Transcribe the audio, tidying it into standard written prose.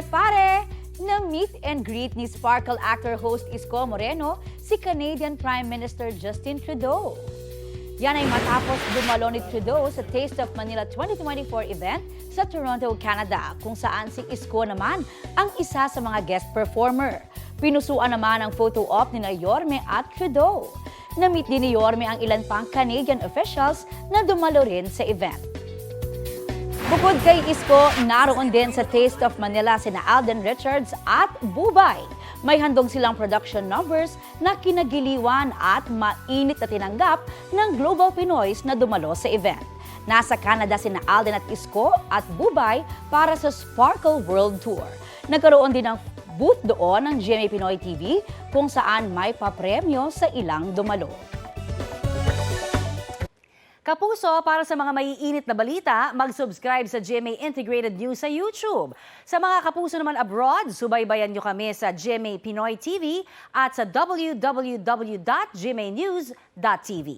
Pare-pare! Na meet and greet ni Sparkle actor host Isko Moreno si Canadian Prime Minister Justin Trudeau. Yan ay matapos dumalo ni Trudeau sa Taste of Manila 2024 event sa Toronto, Canada, kung saan si Isko naman ang isa sa mga guest performer. Pinusuan naman ang photo op ni Yorme at Trudeau. Na-meet din ni Yorme ang ilan pang Canadian officials na dumalo rin sa event. Bukod kay Isko, naroon din sa Taste of Manila sina Alden Richards at Bubay. May handog silang production numbers na kinagiliwan at mainit na tinanggap ng Global Pinoys na dumalo sa event. Nasa Canada sina Alden at Isko at Bubay para sa Sparkle World Tour. Nagkaroon din ng booth doon ng GMA Pinoy TV kung saan may papremyo sa ilang dumalo. Kapuso, para sa mga maiinit na balita, mag-subscribe sa GMA Integrated News sa YouTube. Sa mga kapuso naman abroad, subaybayan nyo kami sa GMA Pinoy TV at sa www.gmanews.tv.